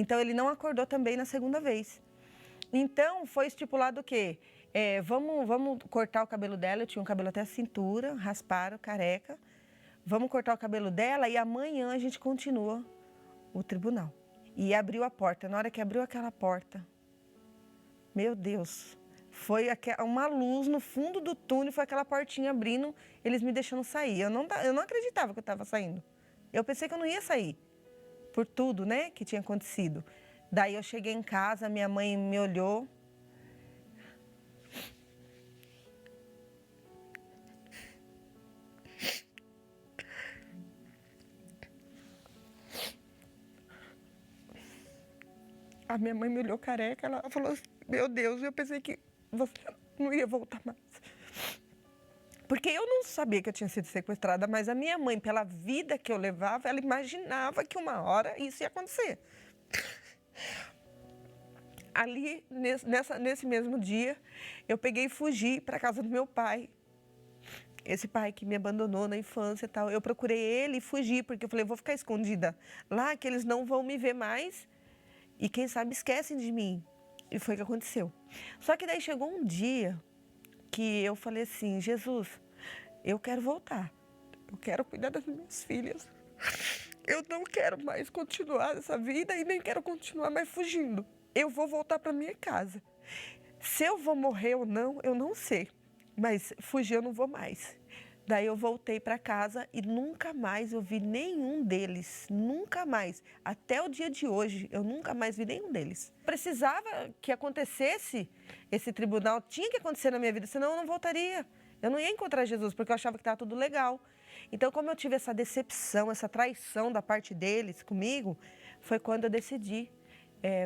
Então, ele não acordou também na segunda vez. Então, foi estipulado o quê? Vamos cortar o cabelo dela, eu tinha um cabelo até a cintura, rasparam, careca. Vamos cortar o cabelo dela e amanhã a gente continua o tribunal. E abriu a porta. Na hora que abriu aquela porta, meu Deus, foi uma luz no fundo do túnel, foi aquela portinha abrindo, eles me deixando sair. Eu não acreditava que eu estava saindo. Eu pensei que eu não ia sair, por tudo, né, que tinha acontecido. Daí eu cheguei em casa, minha mãe me olhou. A minha mãe me olhou careca, ela falou assim, meu Deus, eu pensei que você não ia voltar mais. Porque eu não sabia que eu tinha sido sequestrada, mas a minha mãe, pela vida que eu levava, ela imaginava que uma hora isso ia acontecer. Ali, nesse mesmo dia, eu peguei e fugi para a casa do meu pai. Esse pai que me abandonou na infância e tal. Eu procurei ele e fugi, porque eu falei, vou ficar escondida lá, que eles não vão me ver mais. E quem sabe esquecem de mim. E foi o que aconteceu. Só que daí chegou um dia que eu falei assim, Jesus, eu quero voltar. Eu quero cuidar das minhas filhas. Eu não quero mais continuar essa vida e nem quero continuar mais fugindo. Eu vou voltar para minha casa. Se eu vou morrer ou não, eu não sei. Mas fugir eu não vou mais. Daí eu voltei para casa e nunca mais eu vi nenhum deles, nunca mais. Até o dia de hoje, eu nunca mais vi nenhum deles. Precisava que acontecesse esse tribunal, tinha que acontecer na minha vida, senão eu não voltaria. Eu não ia encontrar Jesus, porque eu achava que estava tudo legal. Então, como eu tive essa decepção, essa traição da parte deles comigo, foi quando eu decidi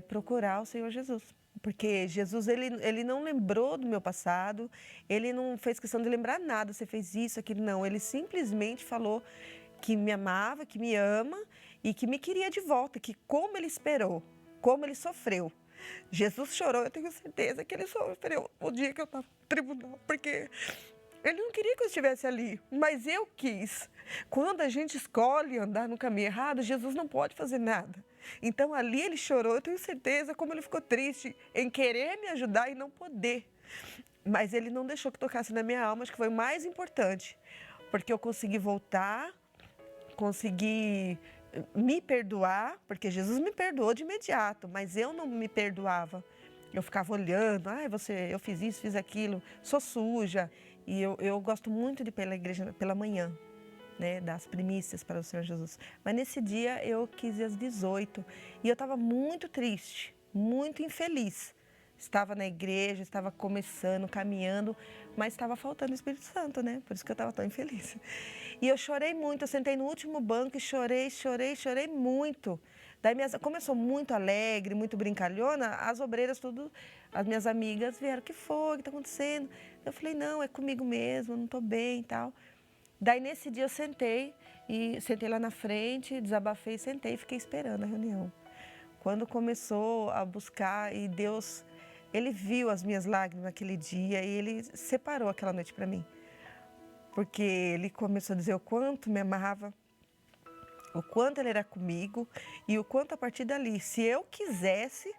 procurar o Senhor Jesus. Porque Jesus, ele não lembrou do meu passado, ele não fez questão de lembrar nada, você fez isso, aquilo, não. Ele simplesmente falou que me amava, que me ama e que me queria de volta, que como ele esperou, como ele sofreu. Jesus chorou, eu tenho certeza que ele sofreu o dia que eu estava no tribunal, porque ele não queria que eu estivesse ali, mas eu quis. Quando a gente escolhe andar no caminho errado, Jesus não pode fazer nada. Então ali ele chorou, eu tenho certeza como ele ficou triste em querer me ajudar e não poder. Mas ele não deixou que tocasse na minha alma, acho que foi o mais importante. Porque eu consegui voltar, consegui me perdoar, porque Jesus me perdoou de imediato, mas eu não me perdoava. Eu ficava olhando, eu fiz isso, fiz aquilo, sou suja. E eu gosto muito de ir pela igreja pela manhã, né, das primícias para o Senhor Jesus. Mas nesse dia eu quis ir às 18 e eu estava muito triste, muito infeliz. Estava na igreja, estava começando, caminhando, mas estava faltando o Espírito Santo, né? Por isso que eu estava tão infeliz. E eu chorei muito, eu sentei no último banco e chorei muito. Daí, como eu sou muito alegre, muito brincalhona, as obreiras, as minhas amigas vieram, o que foi, o que está acontecendo? Eu falei, não, é comigo mesmo, não estou bem e tal. Daí, nesse dia, eu sentei lá na frente, desabafei, sentei e fiquei esperando a reunião. Quando começou a buscar e Deus, Ele viu as minhas lágrimas naquele dia e Ele separou aquela noite para mim. Porque Ele começou a dizer o quanto me amava, o quanto Ele era comigo e o quanto a partir dali, se eu quisesse,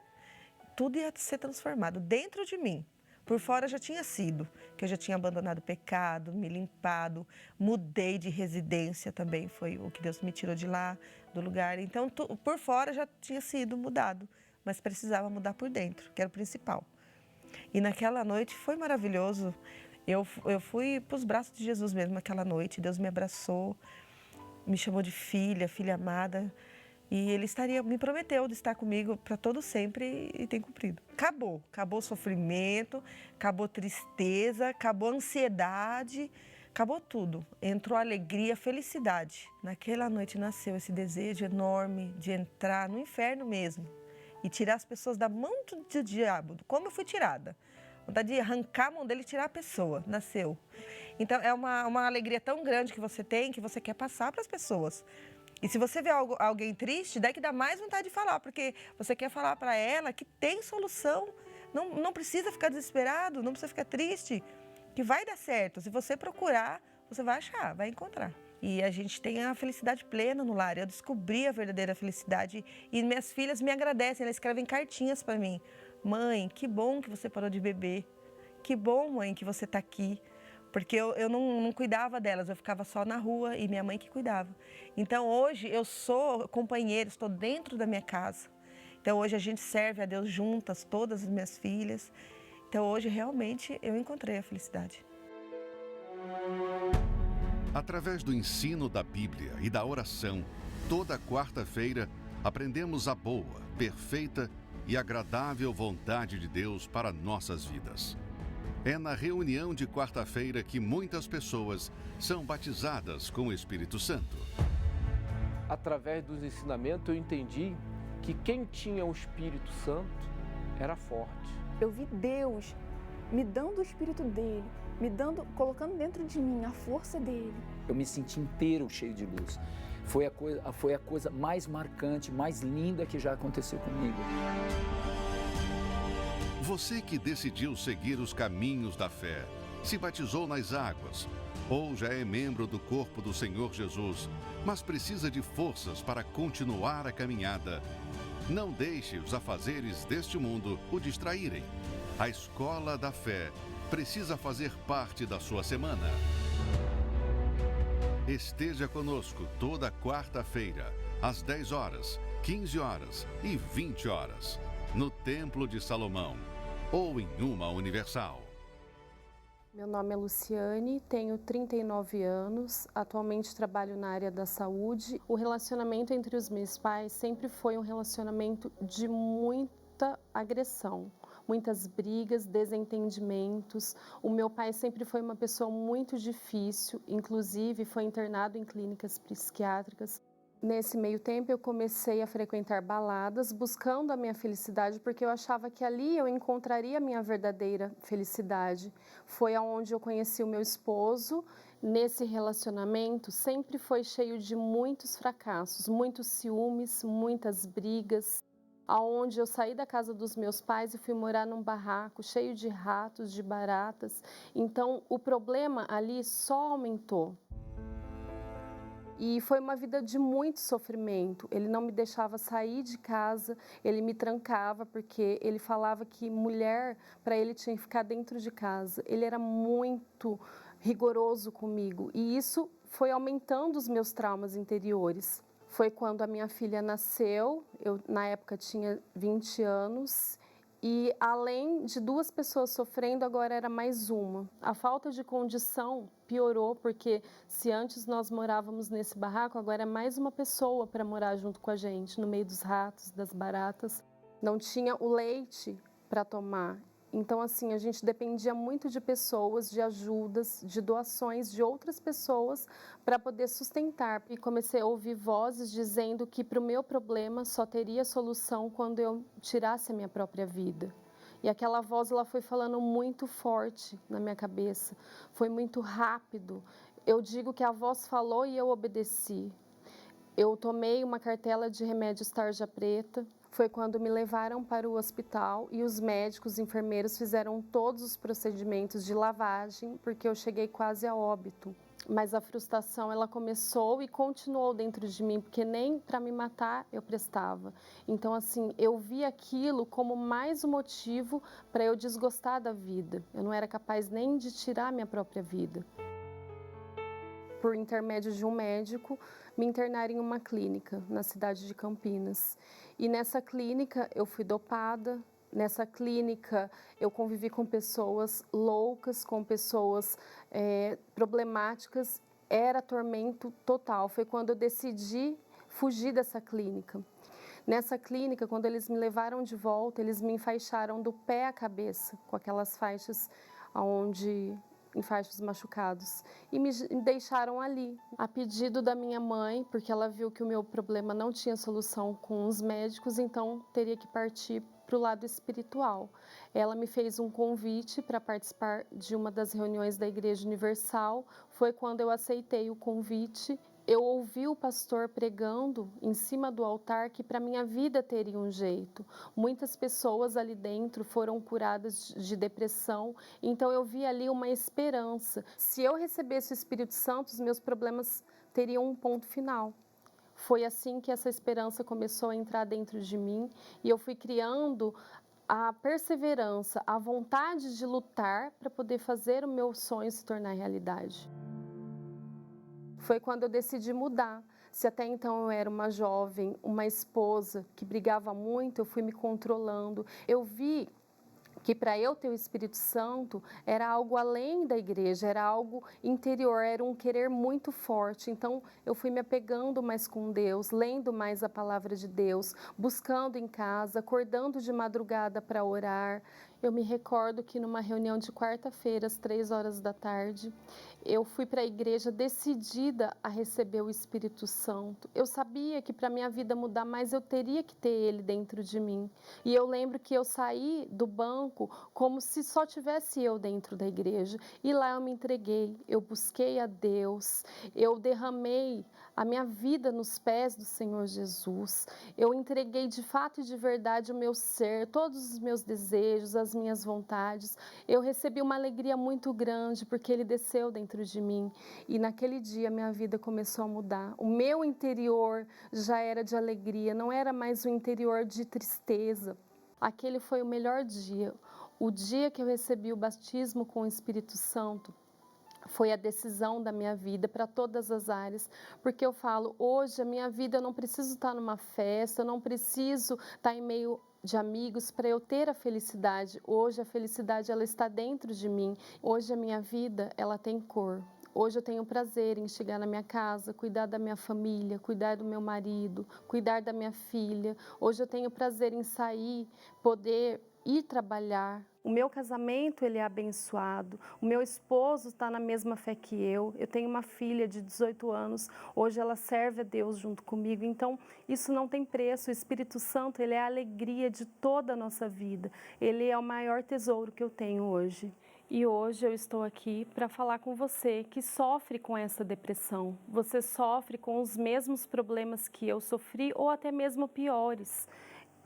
tudo ia ser transformado dentro de mim. Por fora já tinha sido, que eu já tinha abandonado o pecado, me limpado, mudei de residência também, foi o que Deus me tirou de lá, do lugar. Então, por fora já tinha sido mudado, mas precisava mudar por dentro, que era o principal. E naquela noite foi maravilhoso. Eu fui para os braços de Jesus mesmo naquela noite, Deus me abraçou, me chamou de filha amada. E Ele me prometeu de estar comigo para todo sempre e tem cumprido. Acabou o sofrimento, acabou tristeza, acabou ansiedade, acabou tudo. Entrou alegria, felicidade. Naquela noite nasceu esse desejo enorme de entrar no inferno mesmo e tirar as pessoas da mão do diabo, como eu fui tirada. Vontade de arrancar a mão dele e tirar a pessoa, nasceu. Então é uma alegria tão grande que você tem, que você quer passar para as pessoas. E se você vê alguém triste, daí que dá mais vontade de falar, porque você quer falar para ela que tem solução, não precisa ficar desesperado, não precisa ficar triste, que vai dar certo. Se você procurar, você vai achar, vai encontrar. E a gente tem a felicidade plena no lar. Eu descobri a verdadeira felicidade e minhas filhas me agradecem, elas escrevem cartinhas para mim. Mãe, que bom que você parou de beber. Que bom, mãe, que você está aqui. Porque eu não cuidava delas, eu ficava só na rua e minha mãe que cuidava. Então hoje eu sou companheira, estou dentro da minha casa. Então hoje a gente serve a Deus juntas, todas as minhas filhas. Então hoje realmente eu encontrei a felicidade. Através do ensino da Bíblia e da oração, toda quarta-feira aprendemos a boa, perfeita e agradável vontade de Deus para nossas vidas. É na reunião de quarta-feira que muitas pessoas são batizadas com o Espírito Santo. Através dos ensinamentos eu entendi que quem tinha o Espírito Santo era forte. Eu vi Deus me dando o Espírito dele, colocando dentro de mim a força dele. Eu me senti inteiro cheio de luz. Foi a coisa mais marcante, mais linda que já aconteceu comigo. Você que decidiu seguir os caminhos da fé, se batizou nas águas, ou já é membro do corpo do Senhor Jesus, mas precisa de forças para continuar a caminhada. Não deixe os afazeres deste mundo o distraírem. A Escola da Fé precisa fazer parte da sua semana. Esteja conosco toda quarta-feira, às 10 horas, 15 horas e 20 horas, no Templo de Salomão ou em uma Universal. Meu nome é Luciane, tenho 39 anos, atualmente trabalho na área da saúde. O relacionamento entre os meus pais sempre foi um relacionamento de muita agressão, muitas brigas, desentendimentos. O meu pai sempre foi uma pessoa muito difícil, inclusive foi internado em clínicas psiquiátricas. Nesse meio tempo eu comecei a frequentar baladas, buscando a minha felicidade, porque eu achava que ali eu encontraria a minha verdadeira felicidade. Foi aonde eu conheci o meu esposo. Nesse relacionamento sempre foi cheio de muitos fracassos, muitos ciúmes, muitas brigas. Aonde eu saí da casa dos meus pais e fui morar num barraco cheio de ratos, de baratas. Então o problema ali só aumentou. E foi uma vida de muito sofrimento. Ele não me deixava sair de casa, ele me trancava porque ele falava que mulher, para ele, tinha que ficar dentro de casa. Ele era muito rigoroso comigo e isso foi aumentando os meus traumas interiores. Foi quando a minha filha nasceu, eu na época tinha 20 anos, e além de 2 pessoas sofrendo, agora era mais uma. A falta de condição piorou, porque se antes nós morávamos nesse barraco, agora é mais uma pessoa para morar junto com a gente, no meio dos ratos, das baratas. Não tinha o leite para tomar. Então, assim, a gente dependia muito de pessoas, de ajudas, de doações de outras pessoas para poder sustentar. E comecei a ouvir vozes dizendo que para o meu problema só teria solução quando eu tirasse a minha própria vida. E aquela voz, ela foi falando muito forte na minha cabeça, foi muito rápido. Eu digo que a voz falou e eu obedeci. Eu tomei uma cartela de remédios tarja preta. Foi quando me levaram para o hospital e os médicos, enfermeiros fizeram todos os procedimentos de lavagem, porque eu cheguei quase a óbito. Mas a frustração, ela começou e continuou dentro de mim, porque nem para me matar eu prestava. Então, assim, eu vi aquilo como mais um motivo para eu desgostar da vida. Eu não era capaz nem de tirar minha própria vida. Por intermédio de um médico, me internaram em uma clínica na cidade de Campinas. E nessa clínica eu fui dopada, nessa clínica eu convivi com pessoas loucas, com pessoas problemáticas, era tormento total. Foi quando eu decidi fugir dessa clínica. Nessa clínica, quando eles me levaram de volta, eles me enfaixaram do pé à cabeça, com aquelas faixas em faixas machucados, e me deixaram ali, a pedido da minha mãe, porque ela viu que o meu problema não tinha solução com os médicos, então teria que partir para o lado espiritual. Ela me fez um convite para participar de uma das reuniões da Igreja Universal. Foi quando eu aceitei o convite. Eu ouvi o pastor pregando em cima do altar que para minha vida teria um jeito. Muitas pessoas ali dentro foram curadas de depressão, então eu vi ali uma esperança. Se eu recebesse o Espírito Santo, os meus problemas teria um ponto final. Foi assim que essa esperança começou a entrar dentro de mim e eu fui criando a perseverança, a vontade de lutar para poder fazer o meu sonho se tornar realidade. Foi quando eu decidi mudar. Se até então eu era uma jovem, uma esposa que brigava muito, eu fui me controlando. Eu vi que para eu ter o Espírito Santo era algo além da igreja, era algo interior, era um querer muito forte. Então eu fui me apegando mais com Deus, lendo mais a palavra de Deus, buscando em casa, acordando de madrugada para orar. Eu me recordo que numa reunião de quarta-feira, às 3 horas da tarde, eu fui para a igreja decidida a receber o Espírito Santo. Eu sabia que para minha vida mudar mais, eu teria que ter ele dentro de mim. E eu lembro que eu saí do banco como se só tivesse eu dentro da igreja. E lá eu me entreguei, eu busquei a Deus, eu derramei a minha vida nos pés do Senhor Jesus. Eu entreguei de fato e de verdade o meu ser, todos os meus desejos, as minhas vontades. Eu recebi uma alegria muito grande porque ele desceu dentro de mim e naquele dia minha vida começou a mudar. O meu interior já era de alegria, não era mais um interior de tristeza. Aquele foi o melhor dia. O dia que eu recebi o batismo com o Espírito Santo foi a decisão da minha vida para todas as áreas, porque eu falo, hoje a minha vida eu não preciso estar numa festa, eu não preciso estar em meio de amigos para eu ter a felicidade. Hoje a felicidade ela está dentro de mim. Hoje a minha vida ela tem cor. Hoje eu tenho prazer em chegar na minha casa, cuidar da minha família, cuidar do meu marido, cuidar da minha filha. Hoje eu tenho prazer em sair, poder ir trabalhar. O meu casamento ele é abençoado, o meu esposo está na mesma fé que eu tenho uma filha de 18 anos, hoje ela serve a Deus junto comigo, então isso não tem preço. O Espírito Santo ele é a alegria de toda a nossa vida, ele é o maior tesouro que eu tenho hoje. E hoje eu estou aqui para falar com você que sofre com essa depressão, você sofre com os mesmos problemas que eu sofri ou até mesmo piores.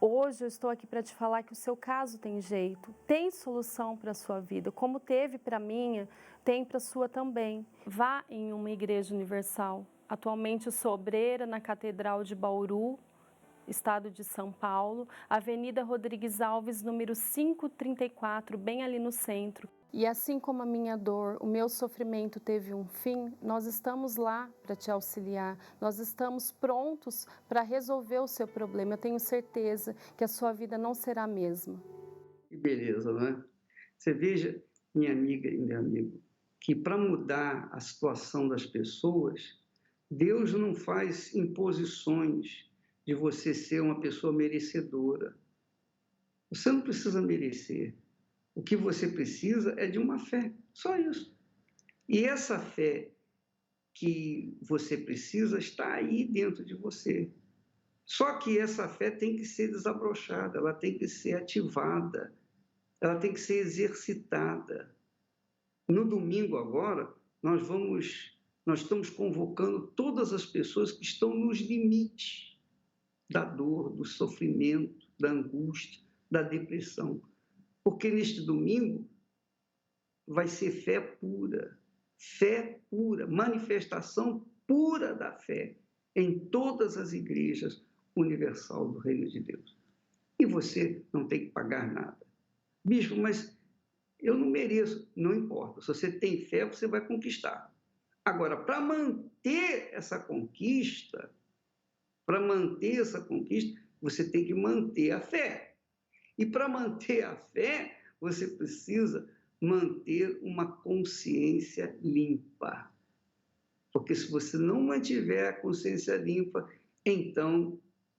Hoje eu estou aqui para te falar que o seu caso tem jeito, tem solução para a sua vida, como teve para a minha, tem para a sua também. Vá em uma igreja universal. Atualmente eu sou obreira na Catedral de Bauru, estado de São Paulo, Avenida Rodrigues Alves, número 534, bem ali no centro. E assim como a minha dor, o meu sofrimento teve um fim, nós estamos lá para te auxiliar, nós estamos prontos para resolver o seu problema. Eu tenho certeza que a sua vida não será a mesma. Que beleza, não é? Você veja, minha amiga e meu amigo, que para mudar a situação das pessoas, Deus não faz imposições de você ser uma pessoa merecedora. Você não precisa merecer. O que você precisa é de uma fé, só isso. E essa fé que você precisa está aí dentro de você. Só que essa fé tem que ser desabrochada, ela tem que ser ativada, ela tem que ser exercitada. No domingo agora, nós estamos convocando todas as pessoas que estão nos limites da dor, do sofrimento, da angústia, da depressão. Porque neste domingo vai ser fé pura, manifestação pura da fé em todas as igrejas universal do Reino de Deus. E você não tem que pagar nada. Bispo, mas eu não mereço. Não importa. Se você tem fé, você vai conquistar. Agora, para manter essa conquista, você tem que manter a fé. E para manter a fé, você precisa manter uma consciência limpa. Porque se você não mantiver a consciência limpa, então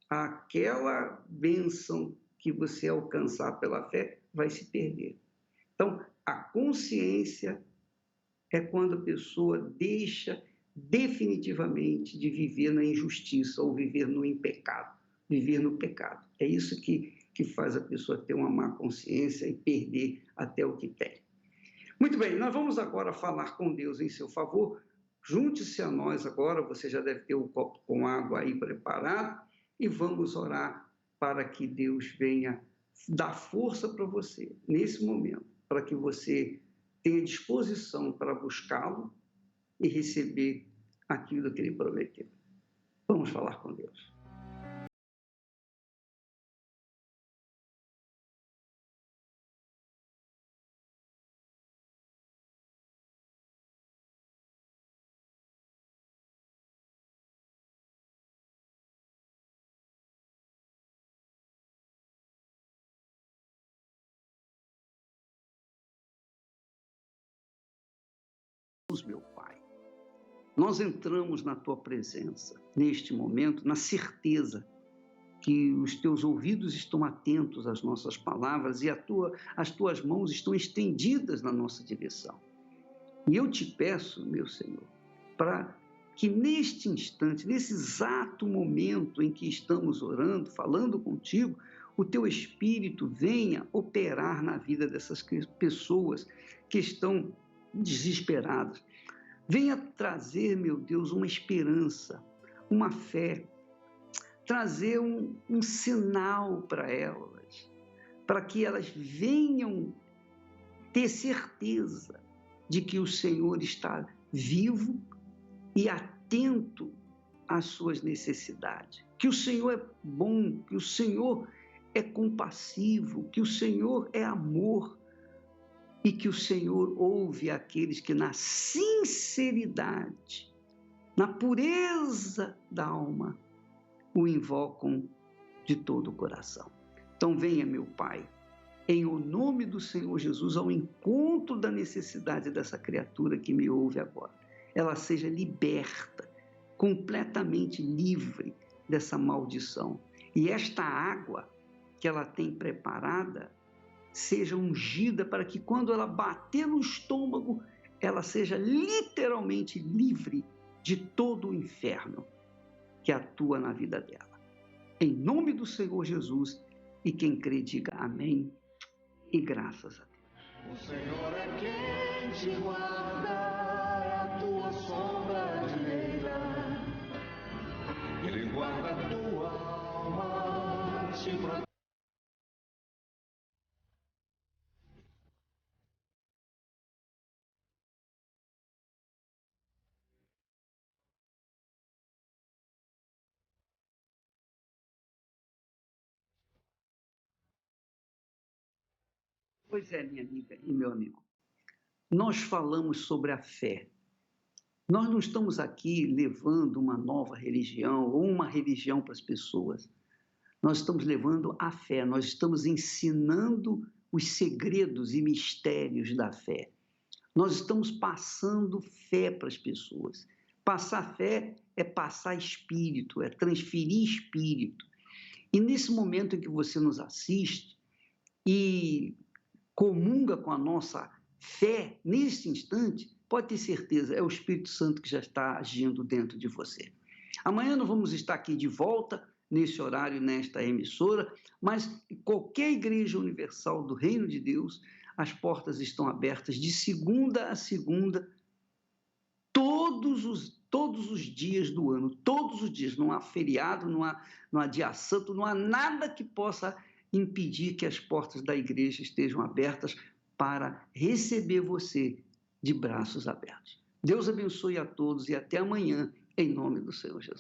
aquela bênção que você alcançar pela fé vai se perder. Então, a consciência é quando a pessoa deixa definitivamente de viver na injustiça ou viver no pecado. É isso que faz a pessoa ter uma má consciência e perder até o que tem. Muito bem, nós vamos agora falar com Deus em seu favor. Junte-se a nós agora, você já deve ter um copo com água aí preparado, e vamos orar para que Deus venha dar força para você nesse momento, para que você tenha disposição para buscá-lo e receber aquilo que Ele prometeu. Vamos falar com Deus. Meu Pai, nós entramos na Tua presença, neste momento, na certeza que os Teus ouvidos estão atentos às nossas palavras e as Tuas mãos estão estendidas na nossa direção. E eu te peço, meu Senhor, para que neste instante, nesse exato momento em que estamos orando, falando contigo, o Teu Espírito venha operar na vida dessas pessoas que estão desesperadas. Venha trazer, meu Deus, uma esperança, uma fé, trazer um sinal para elas, para que elas venham ter certeza de que o Senhor está vivo e atento às suas necessidades, que o Senhor é bom, que o Senhor é compassivo, que o Senhor é amor, e que o Senhor ouve aqueles que na sinceridade, na pureza da alma, o invocam de todo o coração. Então venha, meu Pai, em o nome do Senhor Jesus, ao encontro da necessidade dessa criatura que me ouve agora. Ela seja liberta, completamente livre dessa maldição. E esta água que ela tem preparada seja ungida para que quando ela bater no estômago, ela seja literalmente livre de todo o inferno que atua na vida dela. Em nome do Senhor Jesus, e quem crê diga amém e graças a Deus. O Senhor é quem te guarda, é a tua sombra direita. Ele guarda a tua alma, te protege. Pois é, minha amiga e meu amigo, nós falamos sobre a fé. Nós não estamos aqui levando uma nova religião ou uma religião para as pessoas. Nós estamos levando a fé, nós estamos ensinando os segredos e mistérios da fé. Nós estamos passando fé para as pessoas. Passar fé é passar espírito, é transferir espírito. E nesse momento em que você nos assiste e comunga com a nossa fé, nesse instante, pode ter certeza, é o Espírito Santo que já está agindo dentro de você. Amanhã nós vamos estar aqui de volta, nesse horário, nesta emissora, mas em qualquer igreja universal do Reino de Deus, as portas estão abertas de segunda a segunda, todos os dias do ano, todos os dias, não há feriado, não há dia santo, não há nada que possa impedir que as portas da igreja estejam abertas para receber você de braços abertos. Deus abençoe a todos e até amanhã, em nome do Senhor Jesus.